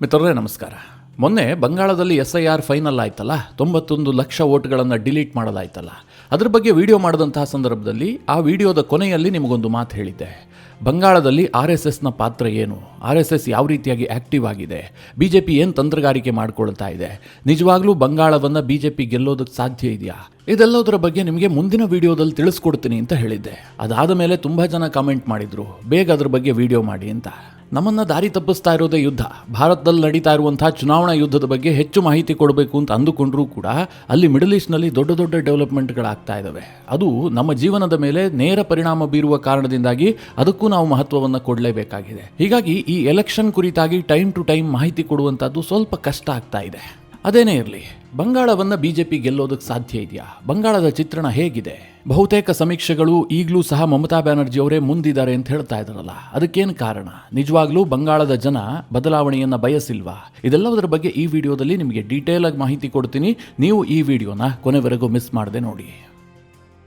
ಮಿತ್ರರೇ ನಮಸ್ಕಾರ. ಮೊನ್ನೆ ಬಂಗಾಳದಲ್ಲಿ SIR ಫೈನಲ್ ಆಯ್ತಲ್ಲ, 91 ಲಕ್ಷ ವೋಟ್ಗಳನ್ನು ಡಿಲೀಟ್ ಮಾಡಲಾಯ್ತಲ್ಲ. ಅದ್ರ ಬಗ್ಗೆ ವಿಡಿಯೋ ಮಾಡಿದಂತಹ ಸಂದರ್ಭದಲ್ಲಿ ಆ ವಿಡಿಯೋದ ಕೊನೆಯಲ್ಲಿ ನಿಮಗೊಂದು ಮಾತು ಹೇಳಿದ್ದೆ. ಬಂಗಾಳದಲ್ಲಿ RSSನ ಪಾತ್ರ ಏನು, RSS ಯಾವ ರೀತಿಯಾಗಿ ಆಕ್ಟಿವ್ ಆಗಿದೆ, BJP ಏನು ತಂತ್ರಗಾರಿಕೆ ಮಾಡ್ಕೊಳ್ತಾ ಇದೆ, ನಿಜವಾಗ್ಲೂ ಬಂಗಾಳವನ್ನು BJP ಗೆಲ್ಲೋದಕ್ಕೆ ಸಾಧ್ಯ ಇದೆಯಾ, ಇದೆಲ್ಲದರ ಬಗ್ಗೆ ನಿಮಗೆ ಮುಂದಿನ ವಿಡಿಯೋದಲ್ಲಿ ತಿಳಿಸ್ಕೊಡ್ತೀನಿ ಅಂತ ಹೇಳಿದ್ದೆ. ಅದಾದ ಮೇಲೆ ತುಂಬ ಜನ ಕಾಮೆಂಟ್ ಮಾಡಿದ್ರು, ಬೇಗ ಅದ್ರ ಬಗ್ಗೆ ವಿಡಿಯೋ ಮಾಡಿ ಅಂತ. ನಮ್ಮನ್ನು ದಾರಿ ತಪ್ಪಿಸ್ತಾ ಇರೋದೇ ಯುದ್ಧ. ಭಾರತದಲ್ಲಿ ನಡೀತಾ ಇರುವಂತಹ ಚುನಾವಣಾ ಯುದ್ಧದ ಬಗ್ಗೆ ಹೆಚ್ಚು ಮಾಹಿತಿ ಕೊಡಬೇಕು ಅಂತ ಅಂದುಕೊಂಡ್ರೂ ಕೂಡ ಅಲ್ಲಿ ಮಿಡಲ್ ಈಸ್ಟ್ನಲ್ಲಿ ದೊಡ್ಡ ದೊಡ್ಡ ಡೆವಲಪ್ಮೆಂಟ್ಗಳಾಗ್ತಾ ಇದ್ದಾವೆ. ಅದು ನಮ್ಮ ಜೀವನದ ಮೇಲೆ ನೇರ ಪರಿಣಾಮ ಬೀರುವ ಕಾರಣದಿಂದಾಗಿ ಅದಕ್ಕೂ ನಾವು ಮಹತ್ವವನ್ನು ಕೊಡಲೇಬೇಕಾಗಿದೆ. ಹೀಗಾಗಿ ಈ ಎಲೆಕ್ಷನ್ ಕುರಿತಾಗಿ ಟೈಮ್ ಟು ಟೈಮ್ ಮಾಹಿತಿ ಕೊಡುವಂಥದ್ದು ಸ್ವಲ್ಪ ಕಷ್ಟ ಆಗ್ತಾ ಇದೆ. ಅದೇನೇ ಇರಲಿ, ಬಂಗಾಳವನ್ನು BJP ಗೆಲ್ಲೋದಕ್ಕೆ ಸಾಧ್ಯ ಇದೆಯಾ, ಬಂಗಾಳದ ಚಿತ್ರಣ ಹೇಗಿದೆ? ಬಹುತೇಕ ಸಮೀಕ್ಷೆಗಳು ಈಗಲೂ ಸಹ ಮಮತಾ ಬ್ಯಾನರ್ಜಿ ಅವರೇ ಮುಂದಿದ್ದಾರೆ ಅಂತ ಹೇಳ್ತಾ ಇದ್ದಾರಲ್ಲ, ಅದಕ್ಕೇನು ಕಾರಣ? ನಿಜವಾಗ್ಲೂ ಬಂಗಾಳದ ಜನ ಬದಲಾವಣೆಯನ್ನು ಬಯಸಿಲ್ವಾ? ಇದೆಲ್ಲದರ ಬಗ್ಗೆ ಈ ವಿಡಿಯೋದಲ್ಲಿ ನಿಮಗೆ ಡೀಟೇಲ್ ಆಗಿ ಮಾಹಿತಿ ಕೊಡ್ತೀನಿ. ನೀವು ಈ ವಿಡಿಯೋನ ಕೊನೆವರೆಗೂ ಮಿಸ್ ಮಾಡದೆ ನೋಡಿ.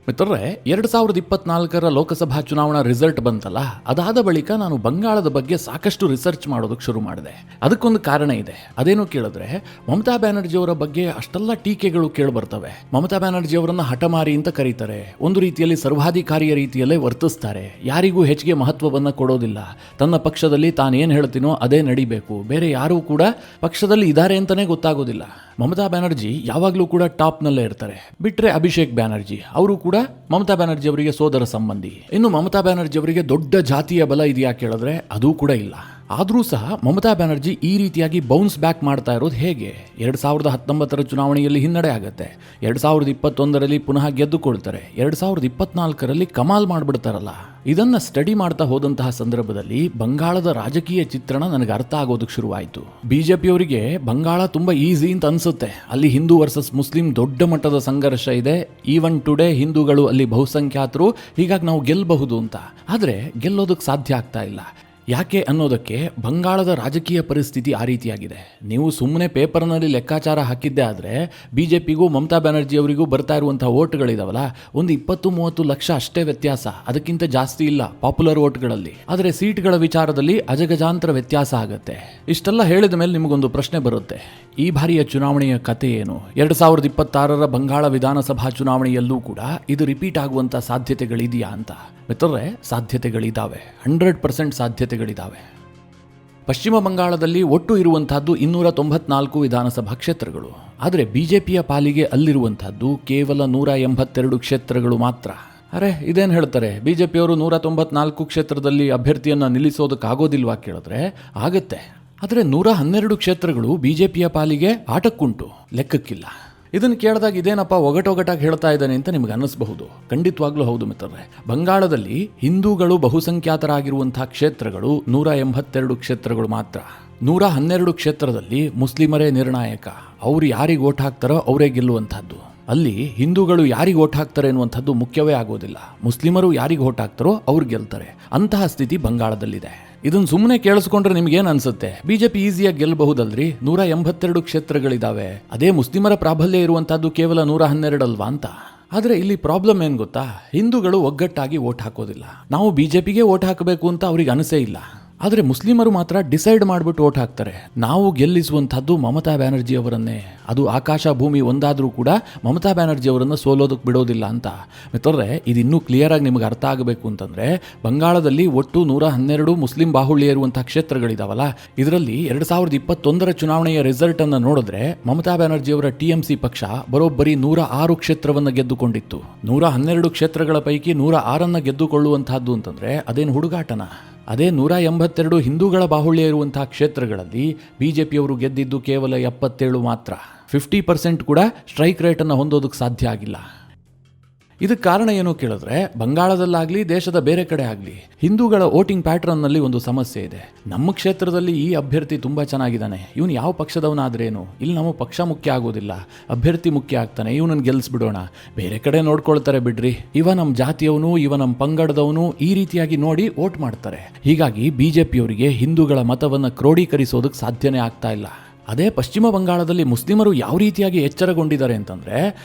ಮಿತ್ರರೇ, 2024ರ ಲೋಕಸಭಾ ಚುನಾವಣಾ ರಿಸಲ್ಟ್ ಬಂತಲ್ಲ, ಅದಾದ ಬಳಿಕ ನಾನು ಬಂಗಾಳದ ಬಗ್ಗೆ ಸಾಕಷ್ಟು ರಿಸರ್ಚ್ ಮಾಡೋದಕ್ಕೆ ಶುರು ಮಾಡಿದೆ. ಅದಕ್ಕೊಂದು ಕಾರಣ ಇದೆ. ಅದೇನು ಕೇಳಿದ್ರೆ, ಮಮತಾ ಬ್ಯಾನರ್ಜಿ ಅವರ ಬಗ್ಗೆ ಅಷ್ಟೆಲ್ಲ ಟೀಕೆಗಳು ಕೇಳಿಬರ್ತವೆ. ಮಮತಾ ಬ್ಯಾನರ್ಜಿ ಅವರನ್ನು ಹಠಮಾರಿ ಅಂತ ಕರೀತಾರೆ, ಒಂದು ರೀತಿಯಲ್ಲಿ ಸರ್ವಾಧಿಕಾರಿಯ ರೀತಿಯಲ್ಲೇ ವರ್ತಿಸ್ತಾರೆ, ಯಾರಿಗೂ ಹೆಚ್ಚಿಗೆ ಮಹತ್ವವನ್ನು ಕೊಡೋದಿಲ್ಲ, ತನ್ನ ಪಕ್ಷದಲ್ಲಿ ತಾನೇನು ಹೇಳ್ತೀನೋ ಅದೇ ನಡಿಬೇಕು, ಬೇರೆ ಯಾರೂ ಕೂಡ ಪಕ್ಷದಲ್ಲಿ ಇದ್ದಾರೆ ಅಂತಲೇ ಗೊತ್ತಾಗೋದಿಲ್ಲ. ಮಮತಾ ಬ್ಯಾನರ್ಜಿ ಯಾವಾಗಲೂ ಕೂಡ ಟಾಪ್ನಲ್ಲೇ ಇರ್ತಾರೆ. ಬಿಟ್ಟರೆ ಅಭಿಷೇಕ್ ಬ್ಯಾನರ್ಜಿ, ಅವರು ಕೂಡ ಮಮತಾ ಬ್ಯಾನರ್ಜಿ ಅವರಿಗೆ ಸೋದರ ಸಂಬಂಧಿ. ಇನ್ನು ಮಮತಾ ಬ್ಯಾನರ್ಜಿ ಅವರಿಗೆ ದೊಡ್ಡ ಜಾತಿಯ ಬಲ ಇದೆಯಾ ಕೇಳಿದ್ರೆ ಅದೂ ಕೂಡ ಇಲ್ಲ. ಆದರೂ ಸಹ ಮಮತಾ ಬ್ಯಾನರ್ಜಿ ಈ ರೀತಿಯಾಗಿ ಬೌನ್ಸ್ ಬ್ಯಾಕ್ ಮಾಡ್ತಾ ಇರೋದು ಹೇಗೆ? 2019ರ ಚುನಾವಣೆಯಲ್ಲಿ ಹಿನ್ನಡೆ ಆಗುತ್ತೆ, 2021ರಲ್ಲಿ ಪುನಃ ಗೆದ್ದುಕೊಳ್ತಾರೆ, 2024ರಲ್ಲಿ ಕಮಾಲ್ ಮಾಡಿಬಿಡ್ತಾರಲ್ಲ. ಇದನ್ನು ಸ್ಟಡಿ ಮಾಡ್ತಾ ಹೋದಂತಹ ಸಂದರ್ಭದಲ್ಲಿ ಬಂಗಾಳದ ರಾಜಕೀಯ ಚಿತ್ರಣ ನನಗೆ ಅರ್ಥ ಆಗೋದಕ್ಕೆ ಶುರುವಾಯಿತು. BJP ಅವರಿಗೆ ಬಂಗಾಳ ತುಂಬ ಈಸಿ ಅಂತ ಅನಿಸುತ್ತೆ. ಅಲ್ಲಿ ಹಿಂದೂ ವರ್ಸಸ್ ಮುಸ್ಲಿಂ ದೊಡ್ಡ ಮಟ್ಟದ ಸಂಘರ್ಷ ಇದೆ. ಈವನ್ ಟುಡೇ ಹಿಂದೂಗಳು ಅಲ್ಲಿ ಬಹುಸಂಖ್ಯಾತರು, ಹೀಗಾಗಿ ನಾವು ಗೆಲ್ಲಬಹುದು ಅಂತ. ಆದರೆ ಗೆಲ್ಲೋದಕ್ಕೆ ಸಾಧ್ಯ ಆಗ್ತಾ ಇಲ್ಲ. ಯಾಕೆ ಅನ್ನೋದಕ್ಕೆ ಬಂಗಾಳದ ರಾಜಕೀಯ ಪರಿಸ್ಥಿತಿ ಆ ರೀತಿಯಾಗಿದೆ. ನೀವು ಸುಮ್ಮನೆ ಪೇಪರ್ನಲ್ಲಿ ಲೆಕ್ಕಾಚಾರ ಹಾಕಿದ್ದೇ ಆದರೆ BJPಗೂ ಮಮತಾ ಬ್ಯಾನರ್ಜಿ ಅವರಿಗೂ ಬರ್ತಾ ಇರುವಂಥ ಓಟ್ಗಳಿದಾವಲ್ಲ, ಒಂದು 20-30 ಲಕ್ಷ ಅಷ್ಟೇ ವ್ಯತ್ಯಾಸ, ಅದಕ್ಕಿಂತ ಜಾಸ್ತಿ ಇಲ್ಲ ಪಾಪ್ಯುಲರ್ ಓಟ್ಗಳಲ್ಲಿ. ಆದರೆ ಸೀಟ್ಗಳ ವಿಚಾರದಲ್ಲಿ ಅಜಗಜಾಂತರ ವ್ಯತ್ಯಾಸ ಆಗುತ್ತೆ. ಇಷ್ಟೆಲ್ಲ ಹೇಳಿದ ಮೇಲೆ ನಿಮಗೊಂದು ಪ್ರಶ್ನೆ ಬರುತ್ತೆ, ಈ ಬಾರಿಯ ಚುನಾವಣೆಯ ಕತೆ ಏನು? 2026ರ ಬಂಗಾಳ ವಿಧಾನಸಭಾ ಚುನಾವಣೆಯಲ್ಲೂ ಕೂಡ ಇದು ರಿಪೀಟ್ ಆಗುವಂಥ ಸಾಧ್ಯತೆಗಳಿದೆಯಾ ಅಂತ. ಮಿತ್ರರೇ, ಸಾಧ್ಯತೆಗಳಿದ್ದಾವೆ, 100% ಸಾಧ್ಯತೆಗಳಿದ್ದಾವೆ. ಪಶ್ಚಿಮ ಬಂಗಾಳದಲ್ಲಿ ಒಟ್ಟು ಇರುವಂತಹದ್ದು 294 ವಿಧಾನಸಭಾ ಕ್ಷೇತ್ರಗಳು. ಆದರೆ BJPಯ ಪಾಲಿಗೆ ಅಲ್ಲಿರುವಂತಹದ್ದು ಕೇವಲ 182 ಕ್ಷೇತ್ರಗಳು ಮಾತ್ರ. ಅರೆ, ಇದೇನು ಹೇಳ್ತಾರೆ, BJPಯವರು 194 ಕ್ಷೇತ್ರದಲ್ಲಿ ಅಭ್ಯರ್ಥಿಯನ್ನು ನಿಲ್ಲಿಸೋದಕ್ಕಾಗೋದಿಲ್ವಾ ಕೇಳಿದ್ರೆ ಆಗತ್ತೆ. ಆದರೆ 112 ಕ್ಷೇತ್ರಗಳು BJPಯ ಪಾಲಿಗೆ ಆಟಕ್ಕುಂಟು, ಲೆಕ್ಕಕ್ಕಿಲ್ಲ. ಇದನ್ನು ಕೇಳಿದಾಗ ಇದೇನಪ್ಪ ಒಗಟೊಗಟಾಗಿ ಹೇಳ್ತಾ ಇದ್ದಾನೆ ಅಂತ ನಿಮ್ಗೆ ಅನ್ನಿಸಬಹುದು. ಖಂಡಿತವಾಗ್ಲೂ ಹೌದು ಮಿತ್ರರೇ. ಬಂಗಾಳದಲ್ಲಿ ಹಿಂದೂಗಳು ಬಹುಸಂಖ್ಯಾತರಾಗಿರುವಂತಹ ಕ್ಷೇತ್ರಗಳು 182 ಕ್ಷೇತ್ರಗಳು ಮಾತ್ರ. 112 ಕ್ಷೇತ್ರದಲ್ಲಿ ಮುಸ್ಲಿಮರೇ ನಿರ್ಣಾಯಕ. ಅವರು ಯಾರಿಗೆ ಓಟ್ ಹಾಕ್ತಾರೋ ಅವರೇ ಗೆಲ್ಲುವಂಥದ್ದು. ಅಲ್ಲಿ ಹಿಂದೂಗಳು ಯಾರಿಗೆ ಓಟ್ ಹಾಕ್ತಾರೆ ಅನ್ನುವಂಥದ್ದು ಮುಖ್ಯವೇ ಆಗೋದಿಲ್ಲ. ಮುಸ್ಲಿಮರು ಯಾರಿಗೆ ಓಟ್ ಹಾಕ್ತಾರೋ ಅವ್ರು ಗೆಲ್ತಾರೆ. ಅಂತಹ ಸ್ಥಿತಿ ಬಂಗಾಳದಲ್ಲಿದೆ. ಇದನ್ನು ಸುಮ್ಮನೆ ಕೇಳಿಸ್ಕೊಂಡ್ರೆ ನಿಮ್ಗೇನು ಅನ್ಸುತ್ತೆ? BJP ಈಸಿಯಾಗಿ ಗೆಲ್ಲಬಹುದಲ್ರಿ, 182 ಕ್ಷೇತ್ರಗಳಿದ್ದಾವೆ, ಅದೇ ಮುಸ್ಲಿಮರ ಪ್ರಾಬಲ್ಯ ಇರುವಂತಹದ್ದು ಕೇವಲ 112 ಅಲ್ವಾ ಅಂತ. ಆದರೆ ಇಲ್ಲಿ ಪ್ರಾಬ್ಲಮ್ ಏನು ಗೊತ್ತಾ? ಹಿಂದೂಗಳು ಒಗ್ಗಟ್ಟಾಗಿ ಓಟ್ ಹಾಕೋದಿಲ್ಲ. ನಾವು BJPಗೆ ಓಟ್ ಹಾಕಬೇಕು ಅಂತ ಅವ್ರಿಗೆ ಅನಿಸೇ ಇಲ್ಲ. ಆದರೆ ಮುಸ್ಲಿಮರು ಮಾತ್ರ ಡಿಸೈಡ್ ಮಾಡಿಬಿಟ್ಟು ಓಟ್ ಹಾಕ್ತಾರೆ, ನಾವು ಗೆಲ್ಲಿಸುವಂಥದ್ದು ಮಮತಾ ಬ್ಯಾನರ್ಜಿ ಅವರನ್ನೇ, ಅದು ಆಕಾಶ ಭೂಮಿ ಒಂದಾದರೂ ಕೂಡ ಮಮತಾ ಬ್ಯಾನರ್ಜಿ ಅವರನ್ನು ಸೋಲೋದಕ್ಕೆ ಬಿಡೋದಿಲ್ಲ ಅಂತ. ಮಿತ್ರರೇ, ಇದು ಇನ್ನೂ ಕ್ಲಿಯರ್ ಆಗಿ ನಿಮಗೆ ಅರ್ಥ ಆಗಬೇಕು ಅಂತಂದರೆ, ಬಂಗಾಳದಲ್ಲಿ ಒಟ್ಟು 112 ಮುಸ್ಲಿಂ ಬಾಹುಳ್ಯ ಇರುವಂಥ ಕ್ಷೇತ್ರಗಳಿದಾವಲ್ಲ, ಇದರಲ್ಲಿ 2021ರ ಚುನಾವಣೆಯ ರಿಸಲ್ಟ್ ಅನ್ನು ನೋಡಿದ್ರೆ ಮಮತಾ ಬ್ಯಾನರ್ಜಿ ಅವರ TMC ಪಕ್ಷ ಬರೋಬ್ಬರಿ 106 ಕ್ಷೇತ್ರವನ್ನು ಗೆದ್ದುಕೊಂಡಿತ್ತು. 112 ಕ್ಷೇತ್ರಗಳ ಪೈಕಿ 106 ಗೆದ್ದುಕೊಳ್ಳುವಂತಹದ್ದು ಅಂತಂದ್ರೆ ಅದೇನು ಹುಡುಗಾಟನ? ಅದೇ 182 ಹಿಂದೂಗಳ ಬಾಹುಳ್ಯ ಇರುವಂತಹ ಕ್ಷೇತ್ರಗಳಲ್ಲಿ BJPಯವರು ಗೆದ್ದಿದ್ದು ಕೇವಲ 77 ಮಾತ್ರ. 50% ಕೂಡ ಸ್ಟ್ರೈಕ್ ರೇಟನ್ನು ಹೊಂದೋದಕ್ಕೆ ಸಾಧ್ಯ ಆಗಿಲ್ಲ. ಇದಕ್ಕೆ ಕಾರಣ ಏನು ಕೇಳಿದ್ರೆ, ಬಂಗಾಳದಲ್ಲಾಗಲಿ ದೇಶದ ಬೇರೆ ಕಡೆ ಆಗಲಿ ಹಿಂದೂಗಳ ವೋಟಿಂಗ್ ಪ್ಯಾಟ್ರನ್ನಲ್ಲಿ ಒಂದು ಸಮಸ್ಯೆ ಇದೆ. ನಮ್ಮ ಕ್ಷೇತ್ರದಲ್ಲಿ ಈ ಅಭ್ಯರ್ಥಿ ತುಂಬ ಚೆನ್ನಾಗಿದ್ದಾನೆ, ಇವನು ಯಾವ ಪಕ್ಷದವನಾದ್ರೇನು, ಇಲ್ಲಿ ನಮ್ಮ ಪಕ್ಷ ಮುಖ್ಯ ಆಗೋದಿಲ್ಲ, ಅಭ್ಯರ್ಥಿ ಮುಖ್ಯ ಆಗ್ತಾನೆ, ಇವನನ್ನು ಗೆಲ್ಲಿಸ್ಬಿಡೋಣ, ಬೇರೆ ಕಡೆ ನೋಡ್ಕೊಳ್ತಾರೆ ಬಿಡ್ರಿ, ಇವ ನಮ್ಮ ಜಾತಿಯವನು, ಇವ ನಮ್ಮ ಪಂಗಡದವನು, ಈ ರೀತಿಯಾಗಿ ನೋಡಿ ವೋಟ್ ಮಾಡ್ತಾರೆ. ಹೀಗಾಗಿ BJPಯವರಿಗೆ ಹಿಂದೂಗಳ ಮತವನ್ನು ಕ್ರೋಢೀಕರಿಸೋದಕ್ಕೆ ಸಾಧ್ಯನೇ ಆಗ್ತಾ ಇಲ್ಲ. ಅದೇ ಪಶ್ಚಿಮ ಬಂಗಾಳದಲ್ಲಿ ಮುಸ್ಲಿಮರು ಯಾವ ರೀತಿಯಾಗಿ ಎಚ್ಚರಗೊಂಡಿದ್ದಾರೆ ಅಂತಂದರೆ,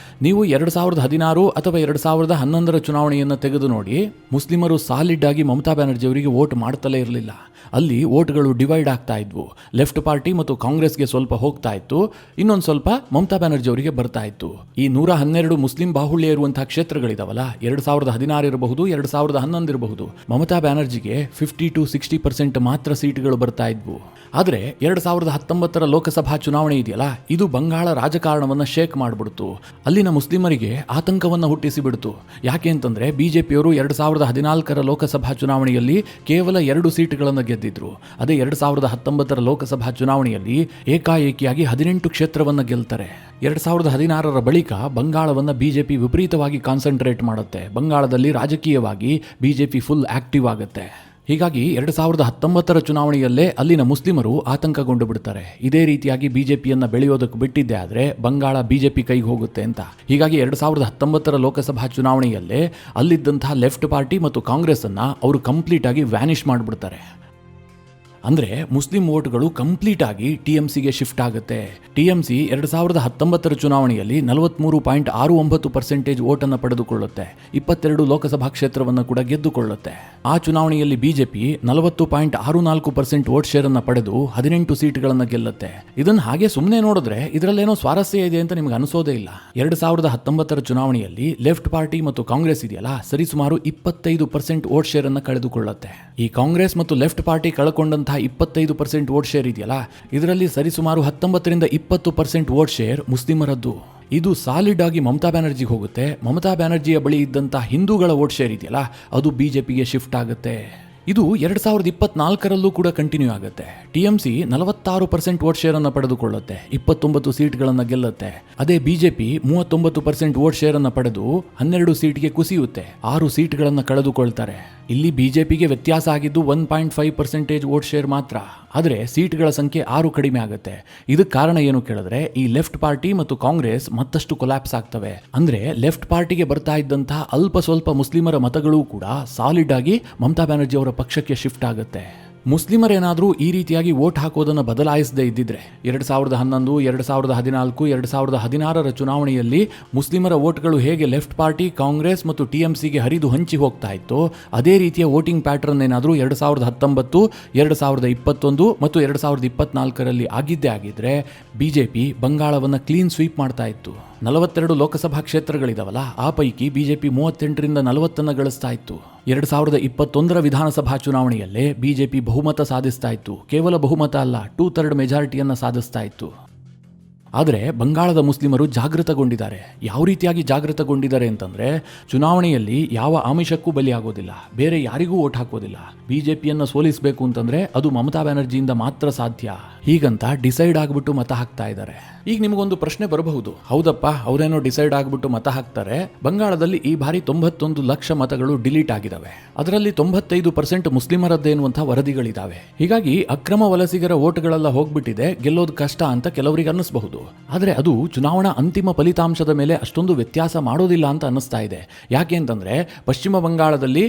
ನೀವು 2016 ಅಥವಾ 2011 ಚುನಾವಣೆಯನ್ನು ತೆಗೆದು ನೋಡಿ, ಮುಸ್ಲಿಮರು ಸಾಲಿಡ್ ಆಗಿ ಮಮತಾ ಬ್ಯಾನರ್ಜಿ ಅವರಿಗೆ ವೋಟ್ ಮಾಡ್ತಲೇ ಇರಲಿಲ್ಲ. ಅಲ್ಲಿ ವೋಟ್ಗಳು ಡಿವೈಡ್ ಆಗ್ತಾ ಇದ್ವು. ಲೆಫ್ಟ್ ಪಾರ್ಟಿ ಮತ್ತು ಕಾಂಗ್ರೆಸ್ಗೆ ಸ್ವಲ್ಪ ಹೋಗ್ತಾ ಇತ್ತು, ಇನ್ನೊಂದು ಸ್ವಲ್ಪ ಮಮತಾ ಬ್ಯಾನರ್ಜಿ ಅವರಿಗೆ ಬರ್ತಾ ಇತ್ತು. ಈ 112 ಮುಸ್ಲಿಂ ಬಾಹುಳ್ಯ ಇರುವಂತಹ ಕ್ಷೇತ್ರಗಳಿದಾವಲ್ಲ, 2016 ಇರಬಹುದು, 2011 ಇರಬಹುದು, ಮಮತಾ ಬ್ಯಾನರ್ಜಿಗೆ 50 to 60% ಮಾತ್ರ ಸೀಟ್ಗಳು ಬರ್ತಾ ಇದ್ವು. ಆದರೆ 2019 ಲೋಕಸಭಾ ಚುನಾವಣೆ ಇದೆಯಲ್ಲ, ಇದು ಬಂಗಾಳ ರಾಜಕಾರಣವನ್ನು ಶೇಕ್ ಮಾಡಿಬಿಡ್ತು. ಅಲ್ಲಿನ ಮುಸ್ಲಿಮರಿಗೆ ಆತಂಕವನ್ನು ಹುಟ್ಟಿಸಿ ಬಿಡ್ತು. ಯಾಕೆ ಅಂತಂದ್ರೆ, ಬಿಜೆಪಿಯವರು 2014 ಲೋಕಸಭಾ ಚುನಾವಣೆಯಲ್ಲಿ ಕೇವಲ 2 ಸೀಟ್ಗಳನ್ನು ಗೆದ್ದಿದ್ರು. ಅದೇ 2019 ಲೋಕಸಭಾ ಚುನಾವಣೆಯಲ್ಲಿ ಏಕಾಏಕಿಯಾಗಿ 18 ಕ್ಷೇತ್ರವನ್ನು ಗೆಲ್ತಾರೆ. 2016 ಬಳಿಕ ಬಂಗಾಳವನ್ನು ಬಿಜೆಪಿ ವಿಪರೀತವಾಗಿ ಕಾನ್ಸಂಟ್ರೇಟ್ ಮಾಡುತ್ತೆ. ಬಂಗಾಳದಲ್ಲಿ ರಾಜಕೀಯವಾಗಿ ಬಿಜೆಪಿ ಫುಲ್ ಆಕ್ಟಿವ್ ಆಗುತ್ತೆ. ಹೀಗಾಗಿ 2019 ಚುನಾವಣೆಯಲ್ಲೇ ಅಲ್ಲಿನ ಮುಸ್ಲಿಮರು ಆತಂಕಗೊಂಡು ಬಿಡ್ತಾರೆ. ಇದೇ ರೀತಿಯಾಗಿ ಬಿಜೆಪಿಯನ್ನು ಬೆಳೆಯೋದಕ್ಕೆ ಬಿಟ್ಟಿದ್ದೆ ಆದರೆ ಬಂಗಾಳ ಬಿಜೆಪಿ ಕೈಗೆ ಹೋಗುತ್ತೆ ಅಂತ. ಹೀಗಾಗಿ 2019 ಲೋಕಸಭಾ ಚುನಾವಣೆಯಲ್ಲೇ ಅಲ್ಲಿದ್ದಂತಹ ಲೆಫ್ಟ್ ಪಾರ್ಟಿ ಮತ್ತು ಕಾಂಗ್ರೆಸ್ ಅನ್ನ ಅವರು ಕಂಪ್ಲೀಟ್ ಆಗಿ ವ್ಯಾನಿಷ್ ಮಾಡಿಬಿಡ್ತಾರೆ. ಅಂದರೆ ಮುಸ್ಲಿಂ ವೋಟ್ಗಳು ಕಂಪ್ಲೀಟ್ ಆಗಿ ಟಿಎಂಸಿಗೆ ಶಿಫ್ಟ್ ಆಗುತ್ತೆ. ಟಿಎಂಸಿ 2019 ಚುನಾವಣೆಯಲ್ಲಿ 43.69% ವೋಟನ್ನು ಪಡೆದುಕೊಳ್ಳುತ್ತೆ. 22 ಲೋಕಸಭಾ ಕ್ಷೇತ್ರವನ್ನು ಕೂಡ ಗೆದ್ದುಕೊಳ್ಳುತ್ತೆ. ಆ ಚುನಾವಣೆಯಲ್ಲಿ ಬಿಜೆಪಿ 40.64% ವೋಟ್ ಶೇರ್ ಅನ್ನು ಪಡೆದು 18 ಸೀಟ್ಗಳನ್ನು ಗೆಲ್ಲುತ್ತೆ. ಇದನ್ನು ಹಾಗೆ ಸುಮ್ಮನೆ ನೋಡಿದ್ರೆ ಇದರಲ್ಲೇನೋ ಸ್ವಾರಸ್ಯ ಇದೆ ಅಂತ ನಿಮ್ಗೆ ಅನಿಸೋದೇ ಇಲ್ಲ. 2019 ಚುನಾವಣೆಯಲ್ಲಿ ಲೆಫ್ಟ್ ಪಾರ್ಟಿ ಮತ್ತು ಕಾಂಗ್ರೆಸ್ ಇದೆಯಲ್ಲ, ಸರಿಸುಮಾರು 25% ವೋಟ್ ಶೇರ್ ಅನ್ನು ಕಳೆದುಕೊಳ್ಳುತ್ತೆ. ಈ ಕಾಂಗ್ರೆಸ್ ಮತ್ತು ಲೆಫ್ಟ್ ಪಾರ್ಟಿ ಕಳ್ಕೊಂಡಂತಹ 25% ವೋಟ್ ಶೇರ್ ಇದೆಯಲ್ಲ, ಇದರಲ್ಲಿ ಸರಿಸುಮಾರು 19ರಿಂದ 20% ವೋಟ್ ಶೇರ್ ಮುಸ್ಲಿಮರದ್ದು. ಇದು ಸಾಲಿಡ್ ಆಗಿ ಮಮತಾ ಬ್ಯಾನರ್ಜಿಗೆ ಹೋಗುತ್ತೆ. ಮಮತಾ ಬ್ಯಾನರ್ಜಿಯ ಬಳಿ ಇದ್ದಂಥ ಹಿಂದೂಗಳ ವೋಟ್ ಶೇರ್ ಇದೆಯಲ್ಲ, ಅದು ಬಿಜೆಪಿಗೆ ಶಿಫ್ಟ್ ಆಗುತ್ತೆ. ಇದು 2024 ಕೂಡ ಕಂಟಿನ್ಯೂ ಆಗುತ್ತೆ. ಟಿಎಂಸಿ 46% ವೋಟ್ ಶೇರ್ ಅನ್ನು ಪಡೆದುಕೊಳ್ಳುತ್ತೆ, 29 ಸೀಟ್ಗಳನ್ನು ಗೆಲ್ಲುತ್ತೆ. ಅದೇ ಬಿಜೆಪಿ 39% ವೋಟ್ ಶೇರ್ ಅನ್ನು ಪಡೆದು 12 ಸೀಟ್ಗೆ ಕುಸಿಯುತ್ತೆ, 6 ಸೀಟ್ಗಳನ್ನು ಕಳೆದುಕೊಳ್ತಾರೆ. ಇಲ್ಲಿ ಬಿಜೆಪಿಗೆ ವ್ಯತ್ಯಾಸ ಆಗಿದ್ದು 1.5% ವೋಟ್ ಶೇರ್ ಮಾತ್ರ. ಆದರೆ ಸೀಟ್ಗಳ ಸಂಖ್ಯೆ 6 ಕಡಿಮೆ ಆಗುತ್ತೆ. ಇದಕ್ಕೆ ಕಾರಣ ಏನು ಕೇಳಿದ್ರೆ, ಈ ಲೆಫ್ಟ್ ಪಾರ್ಟಿ ಮತ್ತು ಕಾಂಗ್ರೆಸ್ ಮತ್ತಷ್ಟು ಕೊಲ್ಯಾಪ್ಸ್ ಆಗ್ತವೆ. ಅಂದ್ರೆ ಲೆಫ್ಟ್ ಪಾರ್ಟಿಗೆ ಬರ್ತಾ ಇದ್ದಂತಹ ಅಲ್ಪ ಸ್ವಲ್ಪ ಮುಸ್ಲಿಮರ ಮತಗಳು ಕೂಡ ಸಾಲಿಡ್ ಆಗಿ ಮಮತಾ ಬ್ಯಾನರ್ಜಿ ಅವರ ಪಕ್ಷಕ್ಕೆ ಶಿಫ್ಟ್ ಆಗುತ್ತೆ. ಮುಸ್ಲಿಮರೇನಾದರೂ ಈ ರೀತಿಯಾಗಿ ವೋಟ್ ಹಾಕೋದನ್ನು ಬದಲಾಯಿಸದೇ ಇದ್ದಿದ್ರೆ 2011, 2014, 2016 ಚುನಾವಣೆಯಲ್ಲಿ ಮುಸ್ಲಿಮರ ವೋಟ್ಗಳು ಹೇಗೆ ಲೆಫ್ಟ್ ಪಾರ್ಟಿ, ಕಾಂಗ್ರೆಸ್ ಮತ್ತು ಟಿಎಂಸಿಗೆ ಹರಿದು ಹಂಚಿ ಹೋಗ್ತಾ ಇತ್ತು, ಅದೇ ರೀತಿಯ ವೋಟಿಂಗ್ ಪ್ಯಾಟರ್ನ್ ಏನಾದರೂ 2019, 2021 ಮತ್ತು 2024 ಆಗಿದ್ದೇ ಆಗಿದ್ರೆ ಬಿಜೆಪಿ ಬಂಗಾಳವನ್ನು ಕ್ಲೀನ್ ಸ್ವೀಪ್ ಮಾಡ್ತಾ ಇತ್ತು. 42 ಲೋಕಸಭಾ ಕ್ಷೇತ್ರಗಳಿದಾವಲ್ಲ, ಆ ಪೈಕಿ ಬಿಜೆಪಿ 38ರಿಂದ 40 ಗಳಿಸ್ತಾ ಇತ್ತು. 2021 ವಿಧಾನಸಭಾ ಚುನಾವಣೆಯಲ್ಲೇ ಬಿಜೆಪಿ ಬಹುಮತ ಸಾಧಿಸ್ತಾ ಇತ್ತು. ಕೇವಲ ಬಹುಮತ ಅಲ್ಲ, 2/3 ಮೆಜಾರಿಟಿಯನ್ನು ಸಾಧಿಸ್ತಾ ಇತ್ತು. ಆದರೆ ಬಂಗಾಳದ ಮುಸ್ಲಿಮರು ಜಾಗೃತಗೊಂಡಿದ್ದಾರೆ. ಯಾವ ರೀತಿಯಾಗಿ ಜಾಗೃತಗೊಂಡಿದ್ದಾರೆ ಅಂತಂದರೆ, ಚುನಾವಣೆಯಲ್ಲಿ ಯಾವ ಆಮಿಷಕ್ಕೂ ಬಲಿಯಾಗೋದಿಲ್ಲ, ಬೇರೆ ಯಾರಿಗೂ ವೋಟ್ ಹಾಕೋದಿಲ್ಲ. ಬಿಜೆಪಿಯನ್ನು ಸೋಲಿಸಬೇಕು ಅಂತಂದರೆ ಅದು ಮಮತಾ ಬ್ಯಾನರ್ಜಿಯಿಂದ ಮಾತ್ರ ಸಾಧ್ಯ. ಹೀಗಂತ ಡಿಸೈಡ್ ಆಗಿಬಿಟ್ಟು ಮತ ಹಾಕ್ತಾ ಇದ್ದಾರೆ. ಈಗ ನಿಮಗೊಂದು ಪ್ರಶ್ನೆ ಬರಬಹುದು, ಹೌದಪ್ಪ ಅವರೇನೋ ಡಿಸೈಡ್ ಆಗಿಬಿಟ್ಟು ಮತ ಹಾಕ್ತಾರೆ, ಬಂಗಾಳದಲ್ಲಿ ಈ ಬಾರಿ 91 ಲಕ್ಷ ಮತಗಳು ಡಿಲೀಟ್ ಆಗಿದ್ದಾವೆ, ಅದರಲ್ಲಿ 95% ಮುಸ್ಲಿಮರದ್ದೇ ಎನ್ನುವಂಥ ವರದಿಗಳಿದ್ದಾವೆ. ಹೀಗಾಗಿ ಅಕ್ರಮ ವಲಸಿಗರ ವೋಟ್ಗಳೆಲ್ಲ ಹೋಗ್ಬಿಟ್ಟಿದೆ, ಗೆಲ್ಲೋದು ಕಷ್ಟ ಅಂತ ಕೆಲವರಿಗೆ ಅನ್ನಿಸಬಹುದು. ಆದರೆ ಅದು ಚುನಾವಣಾ ಅಂತಿಮ ಫಲಿತಾಂಶದ ಮೇಲೆ ಅಷ್ಟೊಂದು ವ್ಯತ್ಯಾಸ ಮಾಡೋದಿಲ್ಲ ಅಂತ ಅನ್ನಿಸ್ತಾ ಇದೆ. ಯಾಕೆ ಅಂತಂದರೆ, ಪಶ್ಚಿಮ ಬಂಗಾಳದಲ್ಲಿ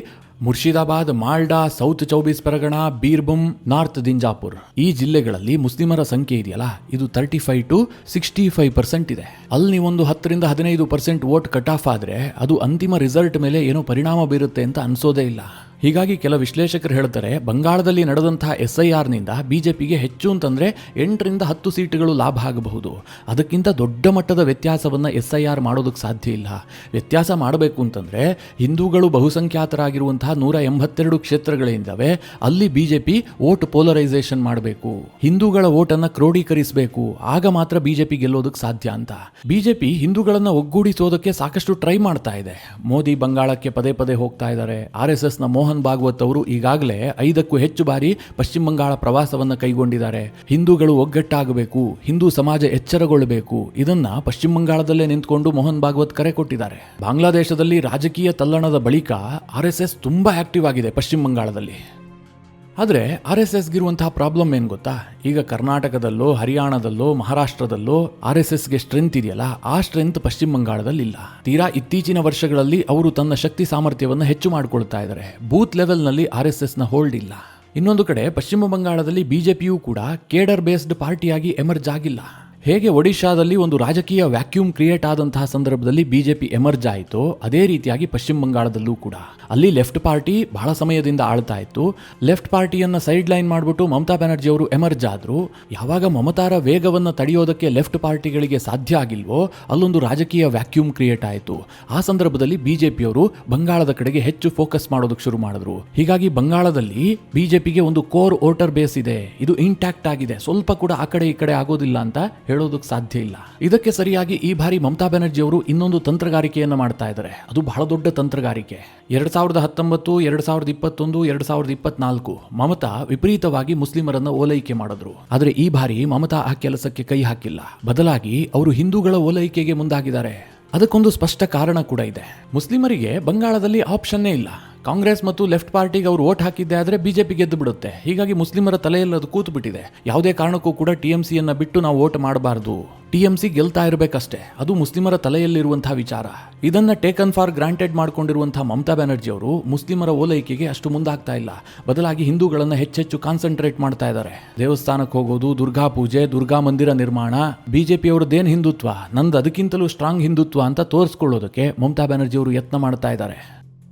ಮುರ್ಷಿದಾಬಾದ್, ಮಾಲ್ಡಾ, ಸೌತ್ 24 ಪರಗಣ, ಬೀರ್ಭೂಮ್, ನಾರ್ತ್ ದಿಂಜಾಪುರ್ ಈ ಜಿಲ್ಲೆಗಳಲ್ಲಿ ಮುಸ್ಲಿಮರ ಸಂಖ್ಯೆ ಇದೆಯಲ್ಲ, ಇದು 35 to 65% ಇದೆ. ಅಲ್ಲಿ ನೀವೊಂದು 10ರಿಂದ 15% ವೋಟ್ ಕಟ್ ಆಫ್ ಆದರೆ ಅದು ಅಂತಿಮ ರಿಸಲ್ಟ್ ಮೇಲೆ ಏನೋ ಪರಿಣಾಮ ಬೀರುತ್ತೆ ಅಂತ ಅನ್ಸೋದೇ ಇಲ್ಲ. ಹೀಗಾಗಿ ಕೆಲ ವಿಶ್ಲೇಷಕರು ಹೇಳ್ತಾರೆ, ಬಂಗಾಳದಲ್ಲಿ ನಡೆದಂತಹ SIRನಿಂದ ಬಿಜೆಪಿಗೆ ಹೆಚ್ಚು ಅಂತಂದರೆ 8ರಿಂದ 10 ಸೀಟುಗಳು ಲಾಭ ಆಗಬಹುದು. ಅದಕ್ಕಿಂತ ದೊಡ್ಡ ಮಟ್ಟದ ವ್ಯತ್ಯಾಸವನ್ನು SIR ಮಾಡೋದಕ್ಕೆ ಸಾಧ್ಯ ಇಲ್ಲ. ವ್ಯತ್ಯಾಸ ಮಾಡಬೇಕು ಅಂತಂದರೆ ಹಿಂದೂಗಳು ಬಹುಸಂಖ್ಯಾತರಾಗಿರುವಂತಹ 182 ಕ್ಷೇತ್ರಗಳಿದ್ದಾವೆ, ಅಲ್ಲಿ ಬಿಜೆಪಿ ವೋಟ್ ಪೋಲರೈಸೇಷನ್ ಮಾಡಬೇಕು, ಹಿಂದೂಗಳ ವೋಟನ್ನು ಕ್ರೋಢೀಕರಿಸಬೇಕು, ಆಗ ಮಾತ್ರ ಬಿಜೆಪಿ ಗೆಲ್ಲೋದಕ್ಕೆ ಸಾಧ್ಯ ಅಂತ. ಬಿಜೆಪಿ ಹಿಂದೂಗಳನ್ನು ಒಗ್ಗೂಡಿಸೋದಕ್ಕೆ ಸಾಕಷ್ಟು ಟ್ರೈ ಮಾಡ್ತಾ ಇದೆ. ಮೋದಿ ಬಂಗಾಳಕ್ಕೆ ಪದೇ ಪದೇ ಹೋಗ್ತಾ ಇದ್ದಾರೆ. RSSನ ಮೋಹನ್ ಭಾಗವತ್ ಅವರು ಈಗಾಗಲೇ 5ಕ್ಕೂ ಹೆಚ್ಚು ಬಾರಿ ಪಶ್ಚಿಮ ಬಂಗಾಳ ಪ್ರವಾಸವನ್ನು ಕೈಗೊಂಡಿದ್ದಾರೆ. ಹಿಂದೂಗಳು ಒಗ್ಗಟ್ಟಾಗಬೇಕು, ಹಿಂದೂ ಸಮಾಜ ಎಚ್ಚರಗೊಳ್ಳಬೇಕು, ಇದನ್ನ ಪಶ್ಚಿಮ ಬಂಗಾಳದಲ್ಲೇ ನಿಂತ್ಕೊಂಡು ಮೋಹನ್ ಭಾಗವತ್ ಕರೆ ಕೊಟ್ಟಿದ್ದಾರೆ. ಬಾಂಗ್ಲಾದೇಶದಲ್ಲಿ ರಾಜಕೀಯ ತಲ್ಲಣದ ಬಳಿಕ RSS ತುಂಬಾ ಆಕ್ಟಿವ್ ಆಗಿದೆ ಪಶ್ಚಿಮ ಬಂಗಾಳದಲ್ಲಿ. ಆದರೆ RSSಗಿರುವಂತಹ ಪ್ರಾಬ್ಲಮ್ ಏನು ಗೊತ್ತಾ, ಈಗ ಕರ್ನಾಟಕದಲ್ಲೋ, ಹರಿಯಾಣದಲ್ಲೋ, ಮಹಾರಾಷ್ಟ್ರದಲ್ಲೋ RSSಗೆ ಸ್ಟ್ರೆಂತ್ ಇದೆಯಲ್ಲ, ಆ ಸ್ಟ್ರೆಂತ್ ಪಶ್ಚಿಮ ಬಂಗಾಳದಲ್ಲಿ ಇಲ್ಲ. ತೀರಾ ಇತ್ತೀಚಿನ ವರ್ಷಗಳಲ್ಲಿ ಅವರು ತನ್ನ ಶಕ್ತಿ ಸಾಮರ್ಥ್ಯವನ್ನು ಹೆಚ್ಚು ಮಾಡಿಕೊಳ್ತಾ ಇದ್ದಾರೆ. ಬೂತ್ ಲೆವೆಲ್ನಲ್ಲಿ RSSನ ಹೋಲ್ಡ್ ಇಲ್ಲ. ಇನ್ನೊಂದು ಕಡೆ ಪಶ್ಚಿಮ ಬಂಗಾಳದಲ್ಲಿ ಬಿಜೆಪಿಯೂ ಕೂಡ ಕೇಡರ್ ಬೇಸ್ಡ್ ಪಾರ್ಟಿಯಾಗಿ ಎಮರ್ಜ್ ಆಗಿಲ್ಲ. ಹೇಗೆ ಒಡಿಶಾದಲ್ಲಿ ಒಂದು ರಾಜಕೀಯ ವ್ಯಾಕ್ಯೂಮ್ ಕ್ರಿಯೇಟ್ ಆದಂತಹ ಸಂದರ್ಭದಲ್ಲಿ ಬಿಜೆಪಿ ಎಮರ್ಜ್ ಆಯಿತು, ಅದೇ ರೀತಿಯಾಗಿ ಪಶ್ಚಿಮ ಬಂಗಾಳದಲ್ಲೂ ಕೂಡ ಅಲ್ಲಿ ಲೆಫ್ಟ್ ಪಾರ್ಟಿ ಬಹಳ ಸಮಯದಿಂದ ಆಳ್ತಾ ಇತ್ತು. ಲೆಫ್ಟ್ ಪಾರ್ಟಿಯನ್ನ ಸೈಡ್ ಲೈನ್ ಮಾಡಿಬಿಟ್ಟು ಮಮತಾ ಬ್ಯಾನರ್ಜಿ ಅವರು ಎಮರ್ಜ್ ಆದ್ರು. ಯಾವಾಗ ಮಮತಾರ ವೇಗವನ್ನು ತಡೆಯೋದಕ್ಕೆ ಲೆಫ್ಟ್ ಪಾರ್ಟಿಗಳಿಗೆ ಸಾಧ್ಯ ಆಗಿಲ್ವೋ ಅಲ್ಲೊಂದು ರಾಜಕೀಯ ವ್ಯಾಕ್ಯೂಮ್ ಕ್ರಿಯೇಟ್ ಆಯಿತು. ಆ ಸಂದರ್ಭದಲ್ಲಿ ಬಿಜೆಪಿಯವರು ಬಂಗಾಳದ ಕಡೆಗೆ ಹೆಚ್ಚು ಫೋಕಸ್ ಮಾಡೋದಕ್ಕೆ ಶುರು ಮಾಡಿದ್ರು. ಹೀಗಾಗಿ ಬಂಗಾಳದಲ್ಲಿ ಬಿಜೆಪಿಗೆ ಒಂದು ಕೋರ್ ವೋಟರ್ ಬೇಸ್ ಇದೆ, ಇದು ಇಂಟ್ಯಾಕ್ಟ್ ಆಗಿದೆ, ಸ್ವಲ್ಪ ಕೂಡ ಆ ಕಡೆ ಈ ಕಡೆ ಆಗೋದಿಲ್ಲ ಅಂತ ಹೇಳೋದಕ್ಕೆ ಸಾಧ್ಯ ಇಲ್ಲ. ಇದಕ್ಕೆ ಸರಿಯಾಗಿ ಈ ಬಾರಿ ಮಮತಾ ಬ್ಯಾನರ್ಜಿ ಅವರು ಇನ್ನೊಂದು ತಂತ್ರಗಾರಿಕೆಯನ್ನ ಮಾಡ್ತಾ ಇದ್ದಾರೆ. ಅದು ಬಹಳ ದೊಡ್ಡ ತಂತ್ರಗಾರಿಕೆ. 2019, 2021, 2024 ಮಮತಾ ವಿಪರೀತವಾಗಿ ಮುಸ್ಲಿಮರನ್ನ ಓಲೈಕೆ ಮಾಡಿದ್ರು. ಆದರೆ ಈ ಬಾರಿ ಮಮತಾ ಆ ಕೆಲಸಕ್ಕೆ ಕೈ ಹಾಕಿಲ್ಲ. ಬದಲಾಗಿ ಅವರು ಹಿಂದೂಗಳ ಓಲೈಕೆಗೆ ಮುಂದಾಗಿದ್ದಾರೆ. ಅದಕ್ಕೊಂದು ಸ್ಪಷ್ಟ ಕಾರಣ ಕೂಡ ಇದೆ. ಮುಸ್ಲಿಮರಿಗೆ ಬಂಗಾಳದಲ್ಲಿ ಆಪ್ಷನ್ನೇ ಇಲ್ಲ. ಕಾಂಗ್ರೆಸ್ ಮತ್ತು ಲೆಫ್ಟ್ ಪಾರ್ಟಿಗೆ ಅವರು ವೋಟ್ ಹಾಕಿದ್ದೆ ಆದರೆ ಬಿಜೆಪಿ ಗೆದ್ದು ಬಿಡುತ್ತೆ. ಹೀಗಾಗಿ ಮುಸ್ಲಿಮರ ತಲೆಯಲ್ಲಿ ಅದು ಕೂತು ಬಿಟ್ಟಿದೆ. ಯಾವುದೇ ಕಾರಣಕ್ಕೂ ಕೂಡ ಟಿಎಂಸಿಯನ್ನ ಬಿಟ್ಟು ನಾವು ವೋಟ್ ಮಾಡಬಾರ್ದು, ಟಿಎಂಸಿ ಗೆಲ್ತಾ ಇರಬೇಕಷ್ಟೇ, ಅದು ಮುಸ್ಲಿಮರ ತಲೆಯಲ್ಲಿರುವಂತಹ ವಿಚಾರ. ಇದನ್ನ ಟೇಕನ್ ಫಾರ್ ಗ್ರಾಂಟೆಡ್ ಮಾಡಿಕೊಂಡಿರುವಂತಹ ಮಮತಾ ಬ್ಯಾನರ್ಜಿ ಅವರು ಮುಸ್ಲಿಮರ ಓಲೈಕೆಗೆ ಅಷ್ಟು ಮುಂದಾಗ್ತಾ ಇಲ್ಲ. ಬದಲಾಗಿ ಹಿಂದೂಗಳನ್ನ ಹೆಚ್ಚೆಚ್ಚು ಕಾನ್ಸಂಟ್ರೇಟ್ ಮಾಡ್ತಾ ಇದ್ದಾರೆ. ದೇವಸ್ಥಾನಕ್ಕೆ ಹೋಗೋದು, ದುರ್ಗಾ ಪೂಜೆ, ದುರ್ಗಾ ಮಂದಿರ ನಿರ್ಮಾಣ, ಬಿಜೆಪಿ ಅವರದ್ದೇನು ಹಿಂದುತ್ವ, ನಂದು ಅದಕ್ಕಿಂತಲೂ ಸ್ಟ್ರಾಂಗ್ ಹಿಂದುತ್ವ ಅಂತ ತೋರಿಸ್ಕೊಳ್ಳೋದಕ್ಕೆ ಮಮತಾ ಬ್ಯಾನರ್ಜಿ ಅವರು ಯತ್ನ ಮಾಡ್ತಾ ಇದ್ದಾರೆ.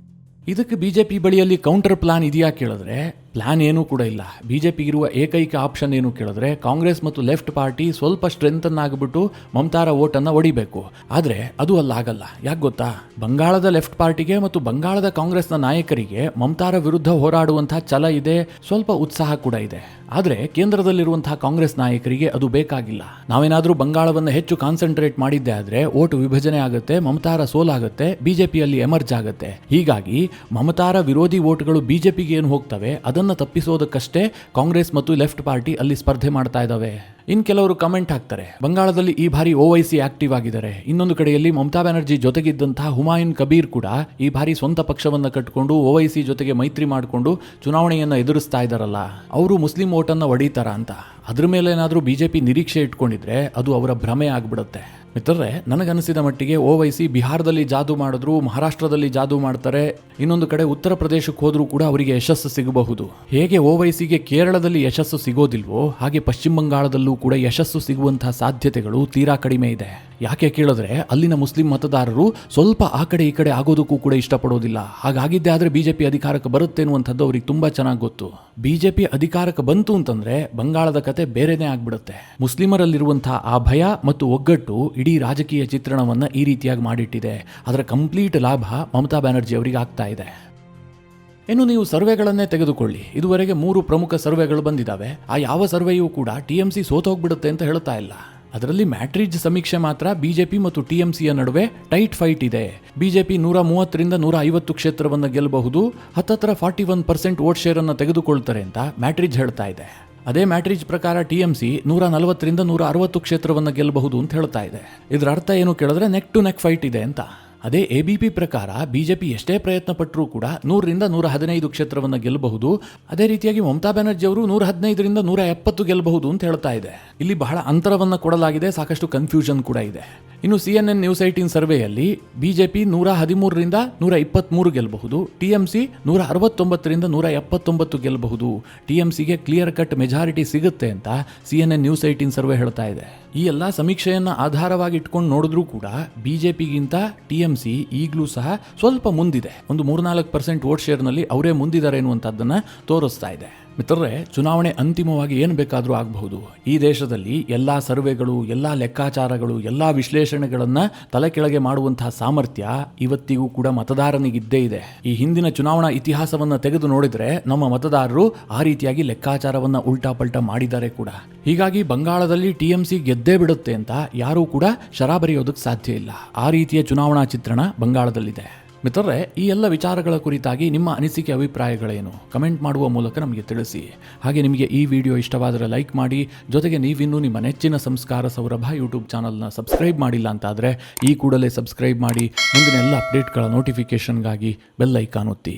ಇದಕ್ಕೆ ಬಿಜೆಪಿ ಬಳಿಯಲ್ಲಿ ಕೌಂಟರ್ ಪ್ಲಾನ್ ಇದೆಯಾ ಕೇಳಿದ್ರೆ ಪ್ಲಾನ್ ಏನೂ ಕೂಡ ಇಲ್ಲ. ಬಿಜೆಪಿ ಇರುವ ಏಕೈಕ ಆಪ್ಷನ್ ಏನು ಕೇಳಿದ್ರೆ ಕಾಂಗ್ರೆಸ್ ಮತ್ತು ಲೆಫ್ಟ್ ಪಾರ್ಟಿ ಸ್ವಲ್ಪ ಸ್ಟ್ರೆಂಥನ್ ಆಗಿಬಿಟ್ಟು ಮಮತಾರ ವೋಟನ್ನು ಒಡಿಬೇಕು. ಆದರೆ ಅದು ಆಗಲ್ಲ. ಯಾಕೆ ಗೊತ್ತಾ? ಬಂಗಾಳದ ಲೆಫ್ಟ್ ಪಾರ್ಟಿಗೆ ಮತ್ತು ಬಂಗಾಳದ ಕಾಂಗ್ರೆಸ್ನ ನಾಯಕರಿಗೆ ಮಮತಾರ ವಿರುದ್ಧ ಹೋರಾಡುವಂತಹ ಛಲ ಇದೆ, ಸ್ವಲ್ಪ ಉತ್ಸಾಹ ಕೂಡ ಇದೆ. ಆದರೆ ಕೇಂದ್ರದಲ್ಲಿರುವಂತಹ ಕಾಂಗ್ರೆಸ್ ನಾಯಕರಿಗೆ ಅದು ಬೇಕಾಗಿಲ್ಲ. ನಾವೇನಾದರೂ ಬಂಗಾಳವನ್ನು ಹೆಚ್ಚು ಕಾನ್ಸಂಟ್ರೇಟ್ ಮಾಡಿದ್ದೆ ಆದರೆ ಓಟು ವಿಭಜನೆ ಆಗುತ್ತೆ, ಮಮತಾರ ಸೋಲಾಗುತ್ತೆ, ಬಿಜೆಪಿಯಲ್ಲಿ ಎಮರ್ಜ್ ಆಗುತ್ತೆ. ಹೀಗಾಗಿ ಮಮತಾರ ವಿರೋಧಿ ವೋಟ್ಗಳು ಬಿಜೆಪಿಗೆ ಏನು ಹೋಗ್ತವೆ ಅದನ್ನು ತಪ್ಪಿಸೋದಕ್ಕಷ್ಟೇ ಕಾಂಗ್ರೆಸ್ ಮತ್ತು ಲೆಫ್ಟ್ ಪಾರ್ಟಿ ಅಲ್ಲಿ ಸ್ಪರ್ಧೆ ಮಾಡ್ತಾ ಇದ್ದಾವೆ. ಇನ್ ಕೆಲವರು ಕಮೆಂಟ್ ಹಾಕ್ತಾರೆ, ಬಂಗಾಳದಲ್ಲಿ ಈ ಬಾರಿ ಓವೈಸಿ ಆಕ್ಟಿವ್ ಆಗಿದ್ದಾರೆ. ಇನ್ನೊಂದು ಕಡೆಯಲ್ಲಿ ಮಮತಾ ಬ್ಯಾನರ್ಜಿ ಜೊತೆಗಿದ್ದಂತಹ ಹುಮಾಯೂನ್ ಕಬೀರ್ ಕೂಡ ಈ ಬಾರಿ ಸ್ವಂತ ಪಕ್ಷವನ್ನು ಕಟ್ಟಿಕೊಂಡು ಓವೈಸಿ ಜೊತೆಗೆ ಮೈತ್ರಿ ಮಾಡಿಕೊಂಡು ಚುನಾವಣೆಯನ್ನು ಎದುರಿಸ್ತಾ ಇದ್ದಾರಲ್ಲ, ಅವರು ಮುಸ್ಲಿಂ ವೋಟನ್ನು ಒಡೀತಾರ ಅಂತ. ಅದ್ರ ಮೇಲೆ ಏನಾದರೂ ಬಿಜೆಪಿ ನಿರೀಕ್ಷೆ ಇಟ್ಕೊಂಡಿದ್ರೆ ಅದು ಅವರ ಭ್ರಮೆ ಆಗ್ಬಿಡುತ್ತೆ. ಮಿತ್ರರೇ, ನನಗನ್ನಿಸಿದ ಮಟ್ಟಿಗೆ ಓವೈಸಿ ಬಿಹಾರದಲ್ಲಿ ಜಾದೂ ಮಾಡಿದ್ರು, ಮಹಾರಾಷ್ಟ್ರದಲ್ಲಿ ಜಾದೂ ಮಾಡ್ತಾರೆ, ಇನ್ನೊಂದು ಕಡೆ ಉತ್ತರ ಪ್ರದೇಶಕ್ಕೆ ಹೋದ್ರೂ ಕೂಡ ಅವರಿಗೆ ಯಶಸ್ಸು ಸಿಗಬಹುದು. ಹೇಗೆ ಓವೈಸಿಗೆ ಕೇರಳದಲ್ಲಿ ಯಶಸ್ಸು ಸಿಗೋದಿಲ್ವೋ ಹಾಗೆ ಪಶ್ಚಿಮ ಬಂಗಾಳದಲ್ಲೂ ಕೂಡ ಯಶಸ್ಸು ಸಿಗುವಂತಹ ಸಾಧ್ಯತೆಗಳು ತೀರಾ ಕಡಿಮೆ ಇದೆ. ಯಾಕೆ ಕೇಳಿದ್ರೆ ಅಲ್ಲಿನ ಮುಸ್ಲಿಂ ಮತದಾರರು ಸ್ವಲ್ಪ ಆ ಕಡೆ ಈ ಕಡೆ ಆಗೋದಕ್ಕೂ ಕೂಡ ಇಷ್ಟಪಡೋದಿಲ್ಲ. ಹಾಗಾಗಿದ್ದೆ ಆದರೆ ಬಿಜೆಪಿ ಅಧಿಕಾರಕ್ಕೆ ಬರುತ್ತೆ ಅನ್ನುವಂಥದ್ದು ಅವ್ರಿಗೆ ತುಂಬಾ ಚೆನ್ನಾಗಿ ಗೊತ್ತು. ಬಿಜೆಪಿ ಅಧಿಕಾರಕ್ಕೆ ಬಂತು ಅಂತಂದ್ರೆ ಬಂಗಾಳದ ಕತೆ ಬೇರೆನೇ ಆಗ್ಬಿಡುತ್ತೆ. ಮುಸ್ಲಿಮರಲ್ಲಿರುವಂತಹ ಆ ಭಯ ಮತ್ತು ಒಗ್ಗಟ್ಟು ಇಡೀ ರಾಜಕೀಯ ಚಿತ್ರಣವನ್ನ ಈ ರೀತಿಯಾಗಿ ಮಾಡಿಟ್ಟಿದೆ. ಅದರ ಕಂಪ್ಲೀಟ್ ಲಾಭ ಮಮತಾ ಬ್ಯಾನರ್ಜಿ ಅವರಿಗೆ ಆಗ್ತಾ ಇದೆ. ಇನ್ನು ನೀವು ಸರ್ವೆಗಳನ್ನೇ ತೆಗೆದುಕೊಳ್ಳಿ. ಇದುವರೆಗೆ 3 ಪ್ರಮುಖ ಸರ್ವೆಗಳು ಬಂದಿದ್ದಾವೆ. ಆ ಯಾವ ಸರ್ವೆಯೂ ಕೂಡ ಟಿಎಂಸಿ ಸೋತೋಗ್ಬಿಡುತ್ತೆ ಅಂತ ಹೇಳ್ತಾ ಇಲ್ಲ. ಅದರಲ್ಲಿ ಮ್ಯಾಟ್ರಿಜ್ ಸಮೀಕ್ಷೆ ಮಾತ್ರ ಬಿಜೆಪಿ ಮತ್ತು ಟಿಎಂಸಿಯ ನಡುವೆ ಟೈಟ್ ಫೈಟ್ ಇದೆ. ಬಿಜೆಪಿ 130ರಿಂದ 150 ಕ್ಷೇತ್ರವನ್ನು ಗೆಲ್ಲಬಹುದು, ಹತ್ತತ್ರ 41% ವೋಟ್ ಶೇರ್ ಅನ್ನು ತೆಗೆದುಕೊಳ್ತಾರೆ ಅಂತ ಮ್ಯಾಟ್ರಿಜ್ ಹೇಳ್ತಾ ಇದೆ. ಅದೇ ಮ್ಯಾಟ್ರಿಜ್ ಪ್ರಕಾರ ಟಿಎಂಸಿ 140ರಿಂದ 160 ಕ್ಷೇತ್ರವನ್ನು ಗೆಲ್ಲಬಹುದು ಅಂತ ಹೇಳ್ತಾ ಇದೆ. ಇದರ ಅರ್ಥ ಏನು ಕೇಳಿದ್ರೆ ನೆಕ್ ಟು ನೆಕ್ ಫೈಟ್ ಇದೆ ಅಂತ. ಅದೇ ಎಬಿಪಿ ಪ್ರಕಾರ ಬಿಜೆಪಿ ಎಷ್ಟೇ ಪ್ರಯತ್ನ ಪಟ್ಟರೂ ಕೂಡ 100ರಿಂದ 115 ಕ್ಷೇತ್ರವನ್ನು ಗೆಲ್ಲಬಹುದು. ಅದೇ ರೀತಿಯಾಗಿ ಮಮತಾ ಬ್ಯಾನರ್ಜಿ ಅವರು 115ರಿಂದ 170 ಗೆಲ್ಲಬಹುದು ಅಂತ ಹೇಳ್ತಾ ಇದೆ. ಇಲ್ಲಿ ಬಹಳ ಅಂತರವನ್ನು ಕೊಡಲಾಗಿದೆ, ಸಾಕಷ್ಟು ಕನ್ಫ್ಯೂಷನ್ ಕೂಡ ಇದೆ. ಇನ್ನು CNN ನ್ಯೂಸ್ 18 ಸರ್ವೆಯಲ್ಲಿ ಬಿಜೆಪಿ 113ರಿಂದ 123 ಗೆಲ್ಲಬಹುದು, ಟಿಎಂಸಿ 169ರಿಂದ 179 ಗೆಲ್ಲಬಹುದು. ಟಿಎಂಸಿಗೆ ಕ್ಲಿಯರ್ ಕಟ್ ಮೆಜಾರಿಟಿ ಸಿಗುತ್ತೆ ಅಂತ CNN ನ್ಯೂಸ್ 18 ಸರ್ವೆ ಹೇಳ್ತಾ ಇದೆ. ಈ ಎಲ್ಲ ಸಮೀಕ್ಷೆಯನ್ನು ಆಧಾರವಾಗಿ ಇಟ್ಕೊಂಡು ನೋಡಿದ್ರೂ ಕೂಡ ಬಿಜೆಪಿಗಿಂತ ಟಿಎಂಸಿ ಈಗಲೂ ಸಹ ಸ್ವಲ್ಪ ಮುಂದಿದೆ. ಒಂದು 3-4% ವೋಟ್ ಶೇರ್ನಲ್ಲಿ ಅವರೇ ಮುಂದಿದ್ದಾರೆ ಎನ್ನುವಂಥದ್ದನ್ನು ತೋರಿಸ್ತಾ ಇದೆ. ಮಿತ್ರರೇ, ಚುನಾವಣೆ ಅಂತಿಮವಾಗಿ ಏನು ಬೇಕಾದರೂ ಆಗಬಹುದು. ಈ ದೇಶದಲ್ಲಿ ಎಲ್ಲ ಸರ್ವೆಗಳು, ಎಲ್ಲ ಲೆಕ್ಕಾಚಾರಗಳು, ಎಲ್ಲ ವಿಶ್ಲೇಷಣೆಗಳನ್ನು ತಲೆ ಕೆಳಗೆ ಮಾಡುವಂತಹ ಸಾಮರ್ಥ್ಯ ಇವತ್ತಿಗೂ ಕೂಡ ಮತದಾರನಿಗಿದ್ದೇ ಇದೆ. ಈ ಹಿಂದಿನ ಚುನಾವಣಾ ಇತಿಹಾಸವನ್ನು ತೆಗೆದು ನೋಡಿದರೆ ನಮ್ಮ ಮತದಾರರು ಆ ರೀತಿಯಾಗಿ ಲೆಕ್ಕಾಚಾರವನ್ನು ಉಲ್ಟಾ ಪಲ್ಟಾ ಮಾಡಿದ್ದಾರೆ ಕೂಡ. ಹೀಗಾಗಿ ಬಂಗಾಳದಲ್ಲಿ ಟಿಎಂಸಿ ಗೆದ್ದೇ ಬಿಡುತ್ತೆ ಅಂತ ಯಾರೂ ಕೂಡ ಶರಾಬರಿಯೋದಕ್ಕೆ ಸಾಧ್ಯ ಇಲ್ಲ. ಆ ರೀತಿಯ ಚುನಾವಣಾ ಚಿತ್ರಣ ಬಂಗಾಳದಲ್ಲಿದೆ. ಮಿತ್ರರೇ, ಈ ಎಲ್ಲ ವಿಚಾರಗಳ ಕುರಿತಾಗಿ ನಿಮ್ಮ ಅನಿಸಿಕೆ ಅಭಿಪ್ರಾಯಗಳೇನು ಕಮೆಂಟ್ ಮಾಡುವ ಮೂಲಕ ನಮಗೆ ತಿಳಿಸಿ. ಹಾಗೆ ನಿಮಗೆ ಈ ವಿಡಿಯೋ ಇಷ್ಟವಾದರೆ ಲೈಕ್ ಮಾಡಿ. ಜೊತೆಗೆ ನೀವಿನ್ನೂ ನಿಮ್ಮ ನೆಚ್ಚಿನ ಸಂಸ್ಕಾರ ಸೌರಭ ಯೂಟ್ಯೂಬ್ ಚಾನಲ್ನ ಸಬ್ಸ್ಕ್ರೈಬ್ ಮಾಡಿಲ್ಲ ಅಂತಾದರೆ ಈ ಕೂಡಲೇ ಸಬ್ಸ್ಕ್ರೈಬ್ ಮಾಡಿ. ಮುಂದಿನ ಎಲ್ಲ ಅಪ್ಡೇಟ್ಗಳ ನೋಟಿಫಿಕೇಷನ್ಗಾಗಿ ಬೆಲ್ ಐಕಾನ್ ಒತ್ತಿ.